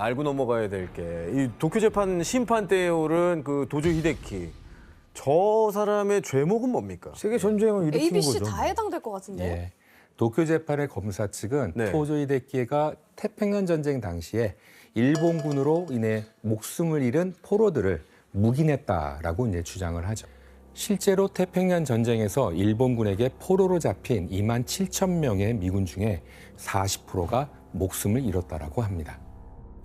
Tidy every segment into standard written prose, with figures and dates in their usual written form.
알고 넘어가야 될 게 이 도쿄 재판 심판 때에 오른 그 도조 히데키. 저 사람의 죄목은 뭡니까? 세계 전쟁을 일으킨 ABC 거죠. 다 해당될 것 같은데. 예. 도쿄 재판의 검사 측은 네. 토조 히데키가 태평양 전쟁 당시에 일본군으로 인해 목숨을 잃은 포로들을 묵인했다라고 이제 주장을 하죠. 실제로 태평양 전쟁에서 일본군에게 포로로 잡힌 2만 7천 명의 미군 중에 40%가 목숨을 잃었다라고 합니다.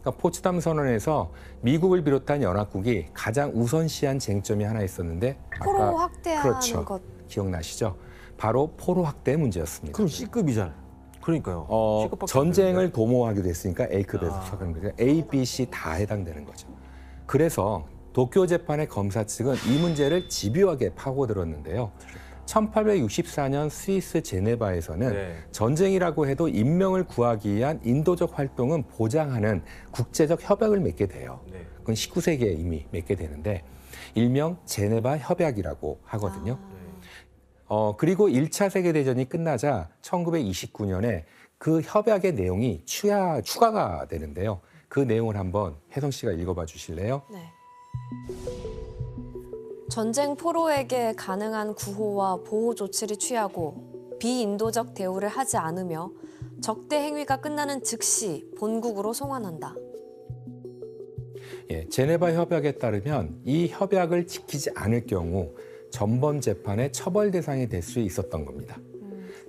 그러니까 포츠담 선언에서 미국을 비롯한 연합국이 가장 우선시한 쟁점이 하나 있었는데 포로 아까 확대하는 그렇죠. 것. 기억나시죠? 바로 포로 확대 문제였습니다. 그럼 C급이잖아요. 그러니까요. C급밖에 전쟁을 도모하기로 했으니까 A급에서 속하는 거죠. A, B, C 다 해당되는 거죠. 그래서 도쿄 재판의 검사 측은 이 문제를 집요하게 파고들었는데요. 1864년 스위스 제네바에서는 네. 전쟁이라고 해도 인명을 구하기 위한 인도적 활동은 보장하는 국제적 협약을 맺게 돼요. 네. 그건 19세기에 이미 맺게 되는데 일명 제네바 협약이라고 하거든요. 그리고 1차 세계대전이 끝나자 1929년에 그 협약의 내용이 추가가 되는데요. 그 내용을 한번 혜성 씨가 읽어봐 주실래요? 네. 전쟁 포로에게 가능한 구호와 보호 조치를 취하고 비인도적 대우를 하지 않으며 적대 행위가 끝나는 즉시 본국으로 송환한다. 예, 제네바 협약에 따르면 이 협약을 지키지 않을 경우 전범 재판의 처벌 대상이 될 수 있었던 겁니다.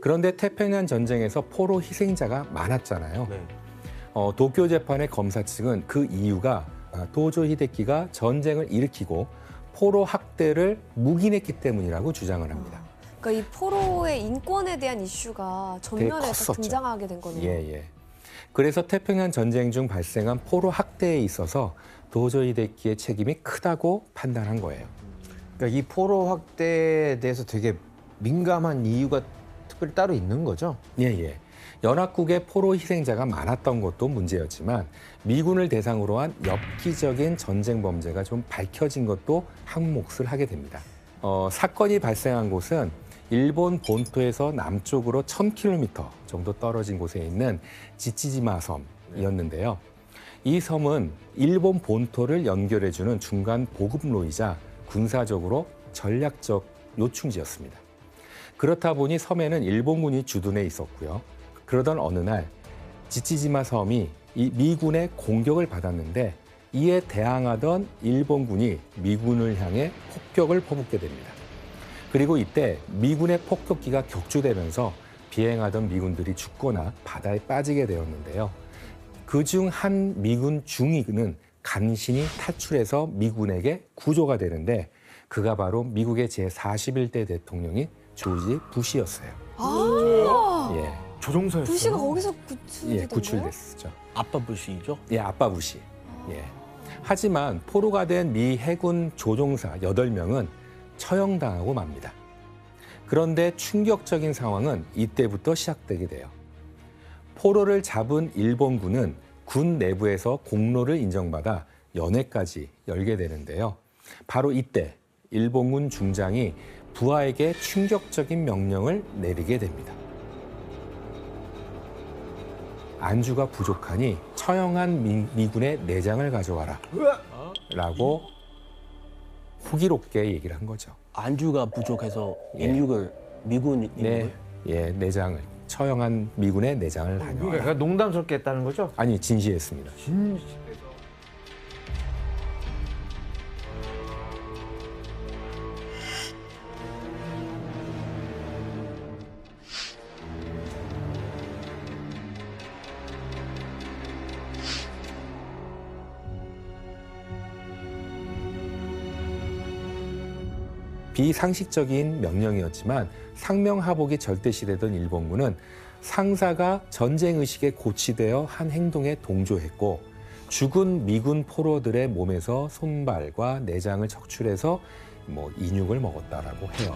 그런데 태평양 전쟁에서 포로 희생자가 많았잖아요. 네. 도쿄 재판의 검사 측은 그 이유가 도조 히데키가 전쟁을 일으키고 포로 학대를 묵인했기 때문이라고 주장을 합니다. 그러니까 이 포로의 인권에 대한 이슈가 전면에 딱 컸었죠. 등장하게 된 거네요. 예. 그래서 태평양 전쟁 중 발생한 포로 학대에 있어서 도조 히데키의 책임이 크다고 판단한 거예요. 그러니까 이 포로 확대에 대해서 되게 민감한 이유가 특별히 따로 있는 거죠. 예. 연합국의 포로 희생자가 많았던 것도 문제였지만 미군을 대상으로 한 엽기적인 전쟁 범죄가 좀 밝혀진 것도 한 몫을 하게 됩니다. 사건이 발생한 곳은 일본 본토에서 남쪽으로 1000km 정도 떨어진 곳에 있는 지치지마 섬이었는데요. 이 섬은 일본 본토를 연결해주는 중간 보급로이자 군사적으로 전략적 요충지였습니다. 그렇다 보니 섬에는 일본군이 주둔해 있었고요. 그러던 어느 날 지치지마 섬이 이 미군의 공격을 받았는데 이에 대항하던 일본군이 미군을 향해 폭격을 퍼붓게 됩니다. 그리고 이때 미군의 폭격기가 격추되면서 비행하던 미군들이 죽거나 바다에 빠지게 되었는데요. 그중 한 미군 중위는 간신히 탈출해서 미군에게 구조가 되는데 그가 바로 미국의 제41대 대통령인 조지 부시였어요. 예. 조종사였어요. 부시가 거기서 구출된 거예요? 구출됐었죠. 아빠 부시죠? 예, 아빠 부시. 예. 하지만 포로가 된 미 해군 조종사 8명은 처형당하고 맙니다. 그런데 충격적인 상황은 이때부터 시작되게 돼요. 포로를 잡은 일본군은 군 내부에서 공로를 인정받아 연회까지 열게 되는데요. 바로 이때 일본군 중장이 부하에게 충격적인 명령을 내리게 됩니다. 안주가 부족하니 처형한 미군의 내장을 가져와라 라고 호기롭게 얘기를 한 거죠. 안주가 부족해서 인육을 미군 인육을 내장을 처형한 미군의 내장을 다녀와라. 그러니까 농담스럽게 했다는 거죠. 아니 진시했습니다. 비상식적인 명령이었지만 상명하복이 절대시되던 일본군은 상사가 전쟁의식에 고취되어 한 행동에 동조했고 죽은 미군 포로들의 몸에서 손발과 내장을 척출해서 인육을 먹었다라고 해요.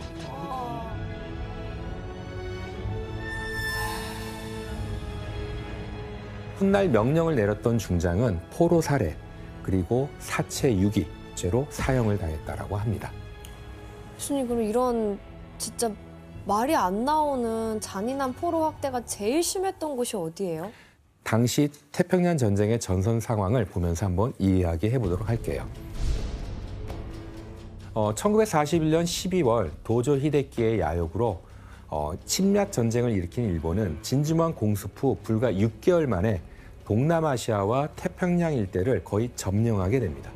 훗날 명령을 내렸던 중장은 포로 살해 그리고 사체 유기죄로 사형을 당했다라고 합니다. 교수님, 그럼 이런 진짜 말이 안 나오는 잔인한 포로 학대가 제일 심했던 곳이 어디예요? 당시 태평양 전쟁의 전선 상황을 보면서 한번 이야기해 보도록 할게요. 1941년 12월 도조 히데키의 야욕으로 침략 전쟁을 일으킨 일본은 진주만 공습 후 불과 6개월 만에 동남아시아와 태평양 일대를 거의 점령하게 됩니다.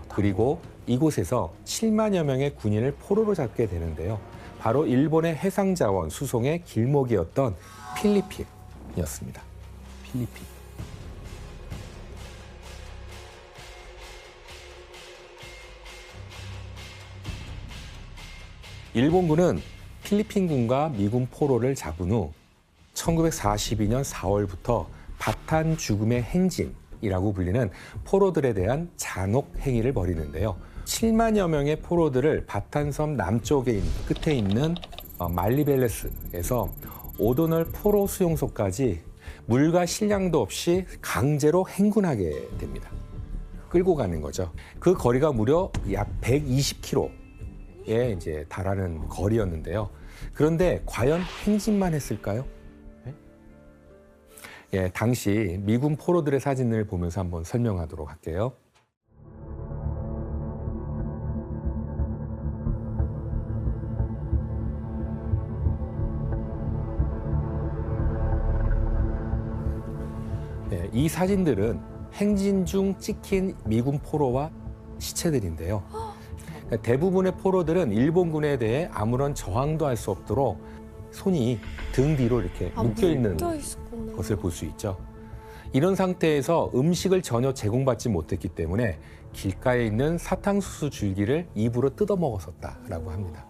그리고 이곳에서 7만여 명의 군인을 포로로 잡게 되는데요. 바로 일본의 해상자원 수송의 길목이었던 필리핀이었습니다. 필리핀. 일본군은 필리핀군과 미군 포로를 잡은 후 1942년 4월부터 바탄 죽음의 행진이라고 불리는 포로들에 대한 잔혹 행위를 벌이는데요. 7만여 명의 포로들을 바탄섬 남쪽에 끝에 있는 말리벨레스에서 오도널 포로 수용소까지 물과 식량도 없이 강제로 행군하게 됩니다. 끌고 가는 거죠. 그 거리가 무려 약 120km에 이제 달하는 거리였는데요. 그런데 과연 행진만 했을까요? 예, 당시 미군 포로들의 사진을 보면서 한번 설명하도록 할게요. 네, 이 사진들은 행진 중 찍힌 미군 포로와 시체들인데요. 대부분의 포로들은 일본군에 대해 아무런 저항도 할 수 없도록 손이 등 뒤로 이렇게 묶여있는 묶여있었구나. 것을 볼 수 있죠. 이런 상태에서 음식을 전혀 제공받지 못했기 때문에 길가에 있는 사탕수수 줄기를 입으로 뜯어 먹었었다라고 합니다.